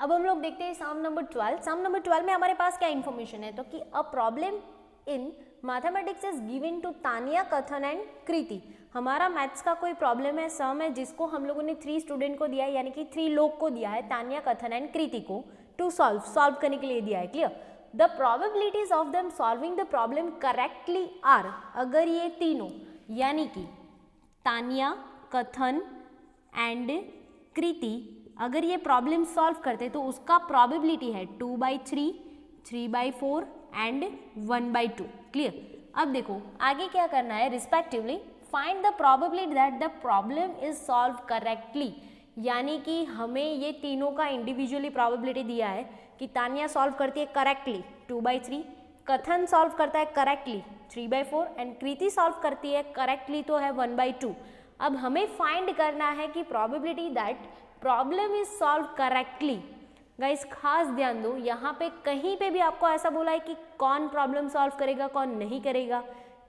अब हम लोग देखते हैं सम नंबर 12। सम नंबर 12 में हमारे पास क्या इन्फॉर्मेशन है, तो कि a problem in mathematics is given to Tania, Kathan and कृति। हमारा मैथ्स का कोई प्रॉब्लम है, सम है, जिसको हम लोगों ने 3 स्टूडेंट को दिया है, यानी कि 3 लोग को दिया है, तानिया, कथन एंड कृति को, टू सॉल्व करने के लिए दिया है। Clear? The probabilities of them solving the problem correctly are, अगर ये तीनों यानी कि तानिया, कथन एंड कृति अगर ये प्रॉब्लम सॉल्व करते तो उसका प्रोबेबिलिटी है 2/3, 3/4 एंड 1/2। क्लियर? अब देखो आगे क्या करना है, respectively find the probability that the problem is solve correctly, यानी कि हमें ये तीनों का इंडिविजुअली प्रोबेबिलिटी दिया है कि तानिया सॉल्व करती है करेक्टली 2/3, कथन सॉल्व करता है करेक्टली 3/4 एंड कृति सॉल्व करती है करेक्टली तो है 1/2। अब हमें फाइंड करना है कि probability that problem is solve correctly. Guys खास ध्यान दो, यहाँ पे कहीं पे भी आपको ऐसा बोला है कि कौन प्रॉब्लम सॉल्व करेगा कौन नहीं करेगा,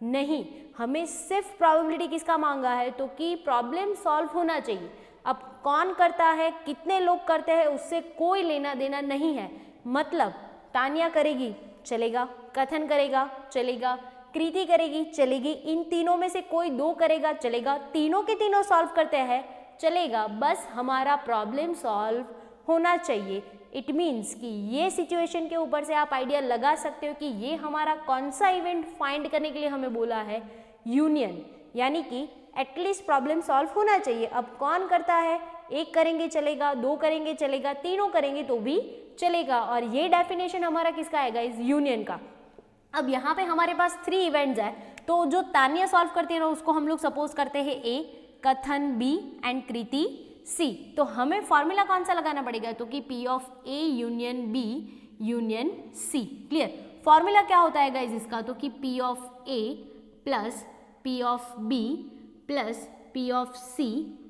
नहीं, हमें सिर्फ प्रोबेबिलिटी किसका मांगा है, तो कि प्रॉब्लम सॉल्व होना चाहिए। अब कौन करता है, कितने लोग करते हैं, उससे कोई लेना देना नहीं है। मतलब तानिया करेगी चलेगा, कथन करेगा चलेगा, कृति करेगी चलेगी, इन तीनों में से कोई 2 करेगा चलेगा, तीनों के तीनों सॉल्व करते हैं चलेगा, बस हमारा प्रॉब्लम सॉल्व होना चाहिए। इट मीन्स कि ये सिचुएशन के ऊपर से आप आइडिया लगा सकते हो कि ये हमारा कौन सा इवेंट फाइंड करने के लिए हमें बोला है, यूनियन, यानी कि एटलीस्ट प्रॉब्लम सॉल्व होना चाहिए। अब कौन करता है, 1 करेंगे चलेगा, 2 करेंगे चलेगा, तीनों करेंगे तो भी चलेगा, और ये डेफिनेशन हमारा किसका है गाइस, यूनियन का। अब यहाँ पे हमारे पास 3 इवेंट्स है, तो जो तानिया सॉल्व करती है ना उसको हम लोग सपोज करते हैं ए, कथन बी एंड कृति सी। तो हमें फॉर्मूला कौन सा लगाना पड़ेगा, तो कि P of A union B union C। Clear? Formula क्या होता है गाइज इसका, तो कि P of A plus P of B plus P of C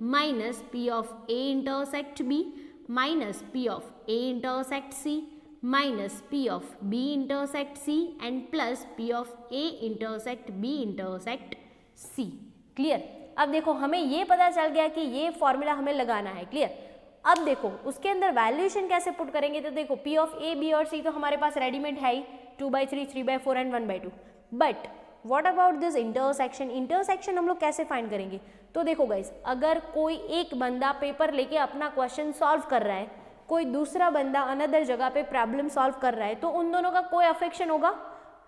minus P of A intersect B minus P of A intersect C minus P of B intersect C and plus P of A intersect B intersect C। Clear? अब देखो हमें ये पता चल गया कि ये formula हमें लगाना है। क्लियर? अब देखो उसके अंदर वैल्यूएशन कैसे पुट करेंगे, तो देखो P ऑफ A, B और C तो हमारे पास रेडीमेड है ही, 2/3, 3/4 and 1/2। But what about this intersection, intersection हम लोग कैसे फाइंड करेंगे, तो देखो गाइज अगर कोई एक बंदा पेपर लेके अपना क्वेश्चन सॉल्व कर रहा है, कोई दूसरा बंदा अनदर जगह पे प्रॉब्लम सॉल्व कर रहा है, तो उन दोनों का कोई अफेक्शन होगा,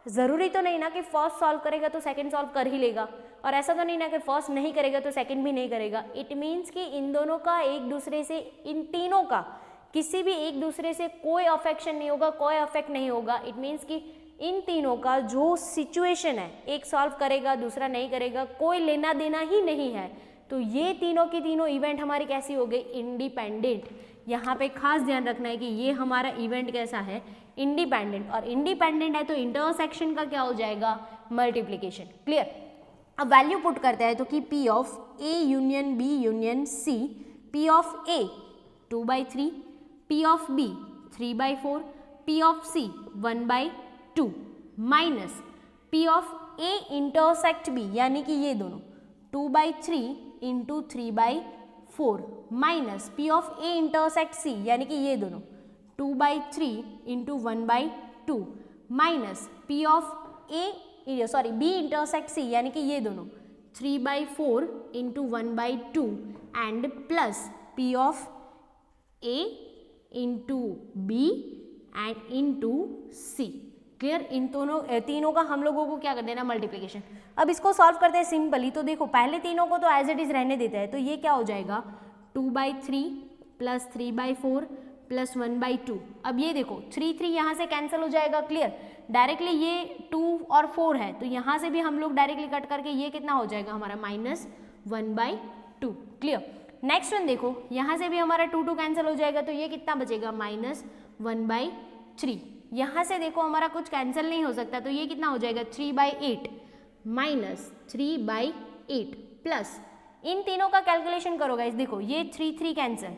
जरूरी तो नहीं ना कि फर्स्ट सॉल्व करेगा तो सेकंड सॉल्व कर ही लेगा, और ऐसा तो नहीं ना कि फर्स्ट नहीं करेगा तो सेकंड भी नहीं करेगा। इट मीन्स कि इन दोनों का एक दूसरे से, इन तीनों का किसी भी एक दूसरे से कोई अफेक्शन नहीं होगा, कोई अफेक्ट नहीं होगा। इट मीन्स कि इन तीनों का जो सिचुएशन है, एक सॉल्व करेगा दूसरा नहीं करेगा, कोई लेना देना ही नहीं है। तो ये तीनों की तीनों इवेंट हमारी कैसी हो गई, इंडिपेंडेंट। यहाँ पे खास ध्यान रखना है कि ये हमारा इवेंट कैसा है, इंडिपेंडेंट, और इंडिपेंडेंट है तो इंटरसेक्शन का क्या हो जाएगा, मल्टीप्लिकेशन। क्लियर? अब वैल्यू पुट करते हैं, तो कि P of A union B union C, P of A 2/3, P of B 3/4, P of C 1/2 minus P of A intersect B, यानी कि ये दोनों 2/3 into 3/4 minus P of A intersect C, यानी कि ये दोनों 2/3 into 1/2 minus P of B intersect C, यानी कि ये दोनों 3/4 into 1/2 and plus P of A into B and into C। Clear? इन तीनों का हम लोगों को क्या कर देना, मल्टीप्लिकेशन। अब इसको सॉल्व करते हैं सिंपली, तो देखो पहले तीनों को तो एज इट इज रहने देते हैं, तो ये क्या हो जाएगा 2/3 प्लस 3/4 प्लस 1/2। अब ये देखो 3 यहाँ से कैंसिल हो जाएगा। क्लियर? डायरेक्टली ये 2 और 4 है, तो यहाँ से भी हम लोग डायरेक्टली कट करके ये कितना हो जाएगा हमारा -1/2। क्लियर? नेक्स्ट वन देखो, यहाँ से भी हमारा 2 कैंसिल हो जाएगा, तो ये कितना बचेगा -1/3। यहाँ से देखो हमारा कुछ कैंसिल नहीं हो सकता, तो ये कितना हो जाएगा 3/8 माइनस 3/8 प्लस, इन तीनों का कैलकुलेशन करो गाइस, देखो ये 3 कैंसिल,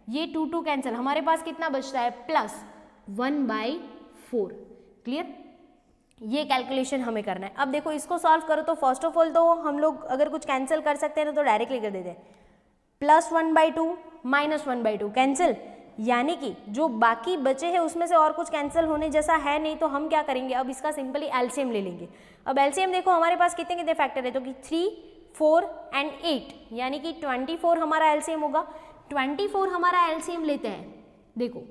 ये 2 कैंसिल, हमारे पास कितना बचता है प्लस 1/4। क्लियर? ये कैलकुलेशन हमें करना है। अब देखो इसको सॉल्व करो, तो फर्स्ट ऑफ ऑल तो हम लोग अगर कुछ कैंसिल कर सकते हैं ना तो डायरेक्टली कर देते हैं, +1/2 -1/2 कैंसिल, यानी कि जो बाकी बचे हैं उसमें से और कुछ कैंसिल होने जैसा है नहीं, तो हम क्या करेंगे, अब इसका सिंपली एलसीएम ले लेंगे। अब एलसीएम देखो हमारे पास कितने कितने फैक्टर है, तो कि 3, 4 एंड 8, यानी कि 24 हमारा एलसीएम होगा। 24 हमारा एलसीएम लेते हैं, देखो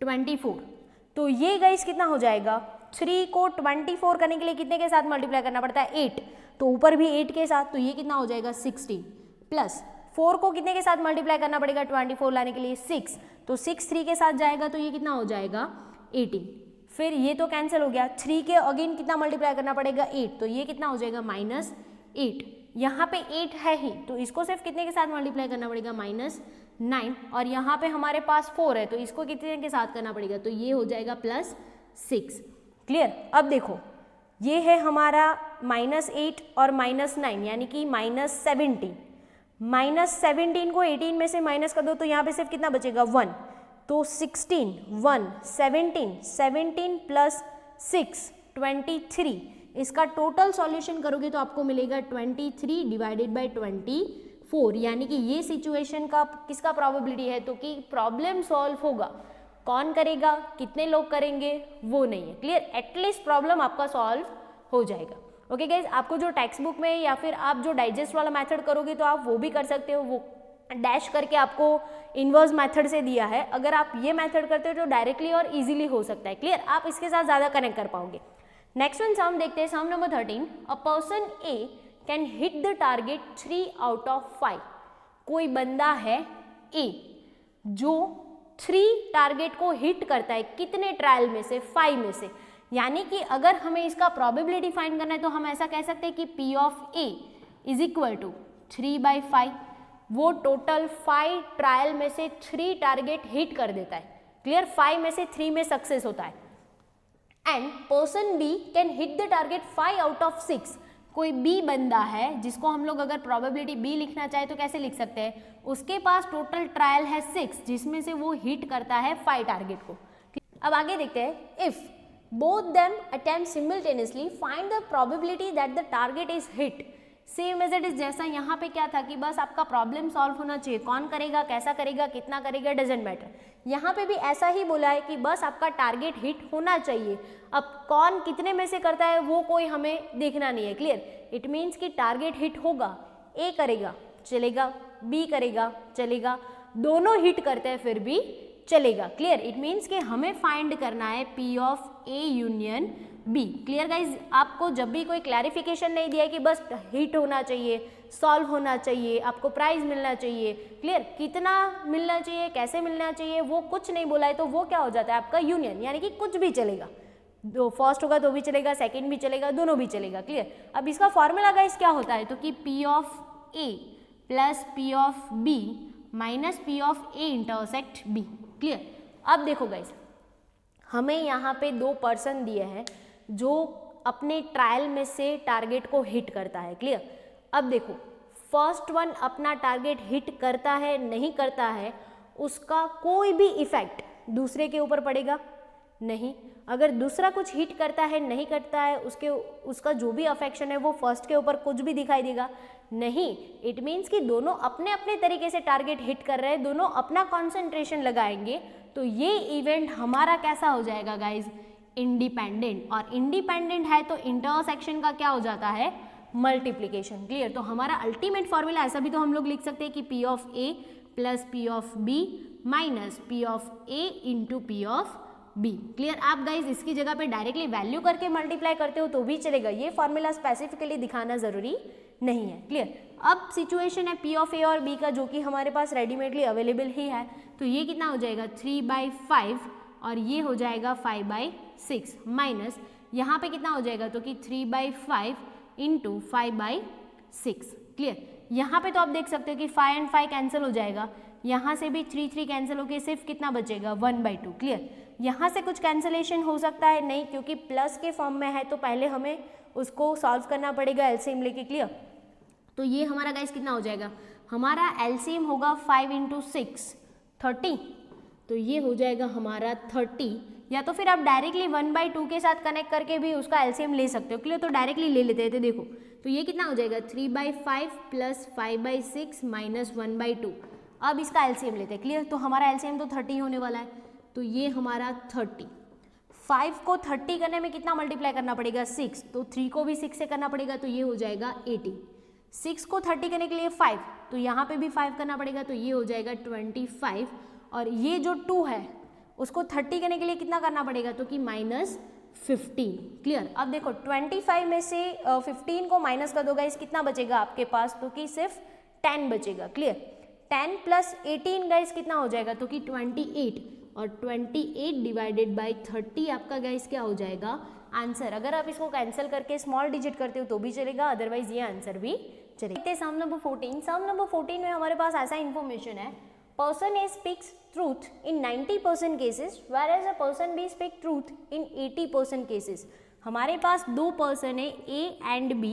24, तो ये गाइस कितना हो जाएगा, 3 को 24 करने के लिए कितने के साथ मल्टीप्लाई करना पड़ता है, 8, तो ऊपर भी 8 के साथ, तो ये कितना हो जाएगा 16, प्लस 4 को कितने के साथ मल्टीप्लाई करना पड़ेगा 24 लाने के लिए, 6, तो 6 3 के साथ जाएगा, तो ये कितना हो जाएगा 18, फिर ये तो कैंसिल हो गया, 3 के अगेन कितना मल्टीप्लाई करना पड़ेगा 8, तो ये कितना हो जाएगा -8, यहाँ पे 8 है ही, तो इसको सिर्फ कितने के साथ मल्टीप्लाई करना पड़ेगा -9, और यहाँ पे हमारे पास 4 है, तो इसको कितने के साथ करना पड़ेगा, तो ये हो जाएगा +6। क्लियर। अब देखो ये है हमारा -8 और -9, यानी कि -17, -17 को 18 में से माइनस कर दो, तो यहाँ पे सिर्फ कितना बचेगा 1, तो 16, 1, 17, 17 + 6, 23, इसका टोटल सॉल्यूशन करोगे तो आपको मिलेगा 23 डिवाइडेड बाय 24, यानी कि ये सिचुएशन का किसका प्रोबेबिलिटी है, तो कि प्रॉब्लम सॉल्व होगा, कौन करेगा, कितने लोग करेंगे वो नहीं है। क्लियर, एटलीस्ट प्रॉब्लम आपका सॉल्व हो जाएगा। ओके गाइज, आपको जो टेक्स्ट बुक में या फिर आप जो डाइजेस्ट वाला मेथड करोगे तो आप वो भी कर सकते हो, वो डैश करके आपको इनवर्स मेथड से दिया है, अगर आप ये मेथड करते हो तो डायरेक्टली और इजीली हो सकता है। क्लियर, आप इसके साथ ज़्यादा कनेक्ट कर पाओगे। नेक्स्ट वन सम देखते हैं, sum number 13, a person a can hit the target 3 out of 5, कोई बंदा है ए जो 3 टारगेट को हिट करता है, कितने ट्रायल में से, 5 में से, यानी कि अगर हमें इसका प्रोबेबिलिटी फाइंड करना है तो हम ऐसा कह सकते हैं कि P of A is equal to 3/5, वो टोटल 5 ट्रायल में से 3 टारगेट हिट कर देता है। क्लियर, 5 में से 3 में सक्सेस होता है। And person B can hit the target 5 out of 6, कोई B बंदा है जिसको हम लोग अगर प्रोबेबिलिटी B लिखना चाहे तो कैसे लिख सकते हैं, उसके पास टोटल ट्रायल है 6, जिसमें से वो हिट करता है 5 टारगेट को। अब आगे देखते हैं, if both them attempt simultaneously find the probability that the target is hit, same as it is, जैसा यहाँ पे क्या था कि बस आपका प्रॉब्लम सॉल्व होना चाहिए, कौन करेगा, कैसा करेगा, कितना करेगा, डजेंट मैटर, यहाँ पे भी ऐसा ही बोला है कि बस आपका टारगेट हिट होना चाहिए। अब कौन कितने में से करता है वो कोई हमें देखना नहीं है। क्लियर, इट मीन्स कि टारगेट हिट होगा, ए करेगा चलेगा, बी करेगा चलेगा, दोनों हिट करते हैं फिर भी चलेगा। क्लियर, इट मीन्स कि हमें फाइंड करना है P of A union B। Clear guys, आपको जब भी कोई क्लैरिफिकेशन नहीं दिया है कि बस हिट होना चाहिए, सॉल्व होना चाहिए, आपको प्राइज मिलना चाहिए, क्लियर, कितना मिलना चाहिए, कैसे मिलना चाहिए, वो कुछ नहीं बोला है, तो वो क्या हो जाता है आपका यूनियन, यानी कि कुछ भी चलेगा, जो फर्स्ट होगा तो भी चलेगा, सेकेंड भी चलेगा, दोनों भी चलेगा। क्लियर, अब इसका फॉर्मूला गाइज क्या होता है, तो कि P of A plus P of B minus P of A intersect B। Clear, अब देखो गाइज, हमें यहाँ पे 2 पर्सन दिए हैं जो अपने ट्रायल में से टारगेट को हिट करता है। क्लियर, अब देखो फर्स्ट वन अपना टारगेट हिट करता है नहीं करता है, उसका कोई भी इफेक्ट दूसरे के ऊपर पड़ेगा नहीं। अगर दूसरा कुछ हिट करता है नहीं करता है, उसका जो भी अफेक्शन है वो फर्स्ट के ऊपर कुछ भी दिखाई देगा नहीं। इट मीन्स कि दोनों अपने अपने तरीके से टारगेट हिट कर रहे हैं, दोनों अपना कंसंट्रेशन लगाएंगे, तो ये इवेंट हमारा कैसा हो जाएगा गाइज, इंडिपेंडेंट, और इंडिपेंडेंट है तो इंटरसेक्शन का क्या हो जाता है, मल्टीप्लीकेशन। क्लियर, तो हमारा अल्टीमेट फॉर्मूला ऐसा भी तो हम लोग लिख सकते हैं कि P of A plus P of B minus P of A into P of B। Clear, आप गाइज इसकी जगह पे डायरेक्टली वैल्यू करके मल्टीप्लाई करते हो तो भी चलेगा, ये फॉर्मूला स्पेसिफिकली दिखाना जरूरी नहीं है। क्लियर, अब सिचुएशन है P ऑफ A और B का, जो कि हमारे पास रेडीमेडली अवेलेबल ही है, तो ये कितना हो जाएगा 3/5 और ये हो जाएगा 5/6 माइनस यहाँ पे कितना हो जाएगा, तो कि 3/5 इंटू 5/6। क्लियर, यहाँ पे तो आप देख सकते हो कि 5 and 5 कैंसिल हो जाएगा, यहाँ से भी 3 कैंसिल होकर सिर्फ कितना बचेगा 1/2। क्लियर, यहाँ से कुछ कैंसिलेशन हो सकता है नहीं, क्योंकि प्लस के फॉर्म में है तो पहले हमें उसको सॉल्व करना पड़ेगा एलसीएम लेके। क्लियर, तो ये हमारा गाइस कितना हो जाएगा, हमारा एलसीएम होगा 5 × 6 30, तो ये हो जाएगा हमारा 30, या तो फिर आप डायरेक्टली 1/2 के साथ कनेक्ट करके भी उसका एलसीएम ले सकते हो। क्लियर, तो डायरेक्टली ले लेते हैं, तो देखो तो ये कितना हो जाएगा 3/5 प्लस 5/6 माइनस 1/2, अब इसका एलसीएम लेते हैं, क्लियर। तो हमारा एलसीएम तो 30 होने वाला है, तो ये हमारा 30, 5 को 30 करने में कितना मल्टीप्लाई करना पड़ेगा 6, तो 3 को भी 6 से करना पड़ेगा, तो ये हो जाएगा 80। 6 को 30 करने के लिए 5, तो यहाँ पे भी 5 करना पड़ेगा, तो ये हो जाएगा 25। और ये जो 2 है उसको 30 करने के लिए कितना करना पड़ेगा, तो कि -15, क्लियर। अब देखो 25 में से 15 को माइनस कर दो गाइस, कितना बचेगा आपके पास, तो कि सिर्फ 10 बचेगा, क्लियर। 10 + 18 गाइस कितना हो जाएगा, तो कि 28, और 28 डिवाइडेड बाय 30 आपका गाइस क्या हो जाएगा आंसर। अगर आप इसको कैंसिल करके स्मॉल डिजिट करते हो तो भी चलेगा, अदरवाइज ये आंसर भी चलेगा। सम नंबर 14, सम नंबर 14 में हमारे पास ऐसा इन्फॉर्मेशन है, person A speaks truth in 90% cases whereas a person B speak truth in 80% cases. हमारे पास 2 पर्सन है A एंड B,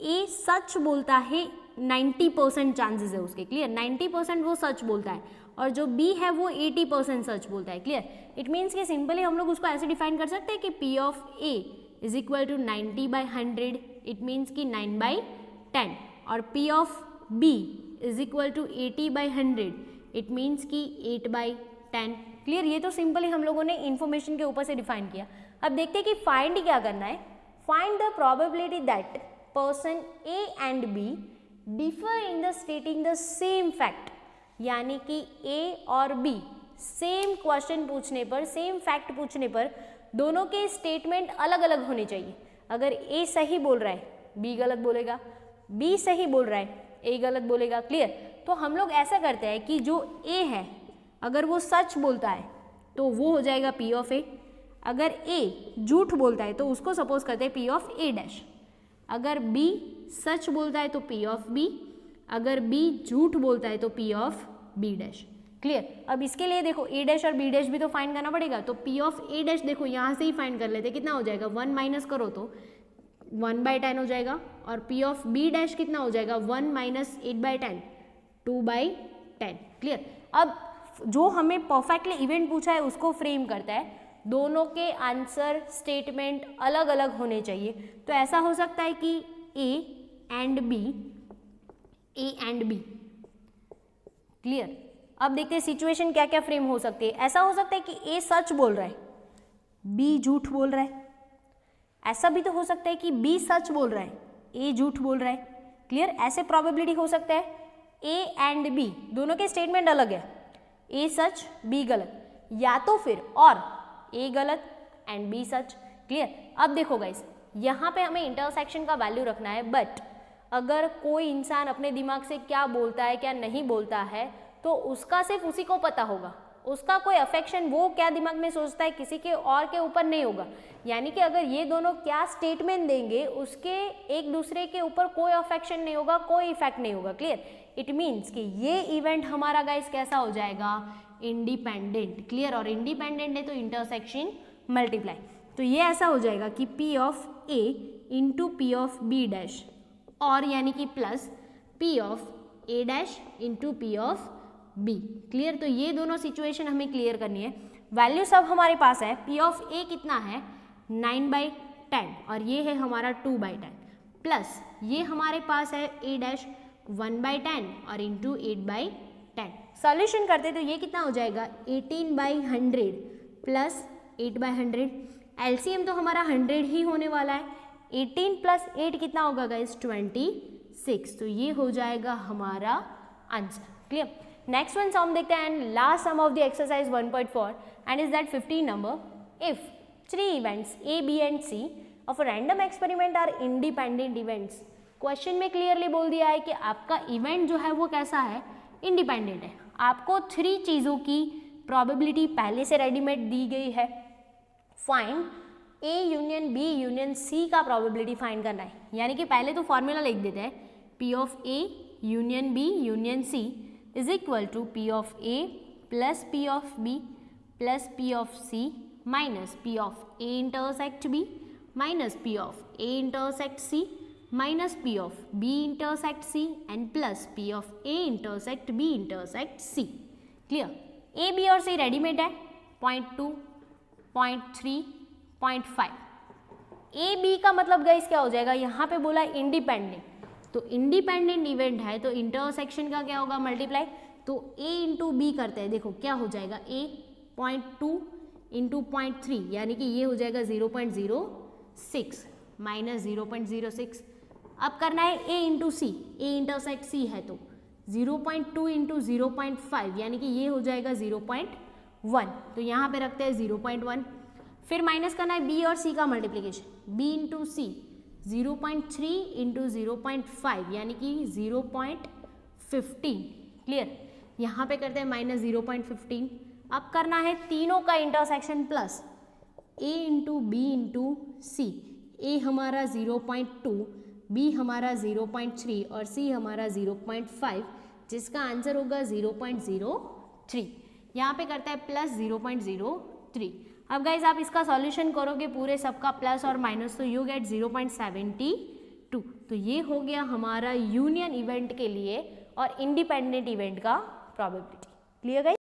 A सच बोलता है 90% चांसेस है उसके, क्लियर। 90% वो सच बोलता है, और जो B है वो 80% सच बोलता है, क्लियर। इट मीन्स कि सिंपली हम लोग उसको ऐसे डिफाइन कर सकते हैं कि P of A is equal to 90/100, it means कि 9/10, और P of B is equal to 80/100, it means कि 8/10, क्लियर। ये तो सिंपली हम लोगों ने इन्फॉर्मेशन के ऊपर से डिफाइन किया। अब देखते हैं कि फाइंड क्या करना है। Find the probability that person A and B differ in the stating the same fact, यानी कि A और B सेम क्वेश्चन पूछने पर, सेम फैक्ट पूछने पर दोनों के स्टेटमेंट अलग अलग होने चाहिए। अगर A सही बोल रहा है B गलत बोलेगा, B सही बोल रहा है A गलत बोलेगा, क्लियर। तो हम लोग ऐसा करते हैं कि जो A है अगर वो सच बोलता है तो वो हो जाएगा P ऑफ A, अगर A झूठ बोलता है तो उसको सपोज करते हैं P ऑफ A डैश, अगर B सच बोलता है तो P ऑफ B, अगर B झूठ बोलता है तो P of B dash, clear. अब इसके लिए देखो A डैश और B डैश भी तो फाइंड करना पड़ेगा, तो P ऑफ A डैश देखो यहाँ से ही फाइंड कर लेते, कितना हो जाएगा 1 माइनस करो तो 1/10 हो जाएगा, और P ऑफ B डैश कितना हो जाएगा 1 माइनस 8/10, 2/10, क्लियर। अब जो हमें परफेक्टली इवेंट पूछा है उसको फ्रेम करता है, दोनों के आंसर स्टेटमेंट अलग अलग होने चाहिए। तो ऐसा हो सकता है कि A एंड B, क्लियर। अब देखते हैं सिचुएशन क्या क्या फ्रेम हो सकती है। ऐसा हो सकता है कि A सच बोल रहा है, B झूठ बोल रहा है। ऐसा भी तो हो सकता है कि B सच बोल रहा है, A झूठ बोल रहा है, क्लियर। ऐसे प्रोबेबिलिटी हो सकता है A एंड B दोनों के स्टेटमेंट अलग है, A सच B गलत, या तो फिर और A गलत एंड B सच, क्लियर। अब देखो गाइस यहाँ पे हमें इंटरसेक्शन का वैल्यू रखना है, बट अगर कोई इंसान अपने दिमाग से क्या बोलता है क्या नहीं बोलता है तो उसका सिर्फ उसी को पता होगा, उसका कोई अफेक्शन वो क्या दिमाग में सोचता है किसी के और के ऊपर नहीं होगा। यानी कि अगर ये दोनों क्या स्टेटमेंट देंगे उसके एक दूसरे के ऊपर कोई अफेक्शन नहीं होगा, कोई इफेक्ट नहीं होगा, क्लियर। इट मीन्स कि ये इवेंट हमारा गाइस कैसा हो जाएगा इंडिपेंडेंट, क्लियर। और इंडिपेंडेंट है तो इंटरसेक्शन मल्टीप्लाई, तो ये ऐसा हो जाएगा कि P of A into P of B dash, और यानी कि plus P of A dash into P of B, clear. तो ये दोनों सिचुएशन हमें क्लियर करनी है। वैल्यू सब हमारे पास है, P ऑफ A कितना है 9/10, और ये है हमारा 2/10, प्लस ये हमारे पास है A डैश 1/10 और इंटू 8/10। सॉल्यूशन करते तो ये कितना हो जाएगा 18/100 प्लस 8/100। एलसीएम तो हमारा 100 ही होने वाला है, 18 + 8 कितना होगा गाइस 26, तो ये हो जाएगा हमारा answer, clear. Next one sum देखते हैं, and last sum of the exercise 1.4 and is that 15 number. If 3 events A, B and C of a random experiment are independent events. Question में क्लियरली बोल दिया है कि आपका इवेंट जो है वो कैसा है इंडिपेंडेंट है। आपको 3 चीज़ों की प्रोबेबिलिटी पहले से रेडीमेड दी गई है। Find A union B union C का प्रोबेबिलिटी फाइंड करना है, यानी कि पहले तो फॉर्मूला लिख देते हैं P of A union B union C is equal to P of A plus P of B plus P of C minus P of A intersect B minus P of A intersect C minus P of B intersect C and plus P of A intersect B intersect C, clear. A, B और C readymade है 0.2, 0.3, 0.5। A, B का मतलब guys क्या हो जाएगा, यहाँ पे बोला इंडिपेंडेंट, तो इंडिपेंडेंट इवेंट है तो इंटरसेक्शन का क्या होगा मल्टीप्लाई, तो a इंटू बी करते हैं, देखो क्या हो जाएगा, a 0.2 इंटू 0.3 यानी कि ये हो जाएगा 0.06 माइनस 0.06। अब करना है a into C, a intersect c है तो 0.2 इंटू 0.5 यानी कि ये हो जाएगा 0.1, तो यहाँ पे रखते हैं 0.1। फिर माइनस करना है b और c का मल्टीप्लीकेशन, b इंटू सी 0.3 इंटू 0.5 यानी कि 0.15, क्लियर। यहाँ पे करते हैं माइनस 0.15। अब करना है तीनों का intersection plus a into B into C, a हमारा 0.2, b हमारा 0.3 और c हमारा 0.5, जिसका आंसर होगा 0.03। यहाँ पे करता है प्लस 0.03। अब गाइज आप इसका सॉल्यूशन करोगे पूरे सबका प्लस और माइनस, तो यू गेट 0.72। तो ये हो गया हमारा यूनियन इवेंट के लिए और इंडिपेंडेंट इवेंट का प्रोबेबिलिटी। Clear guys?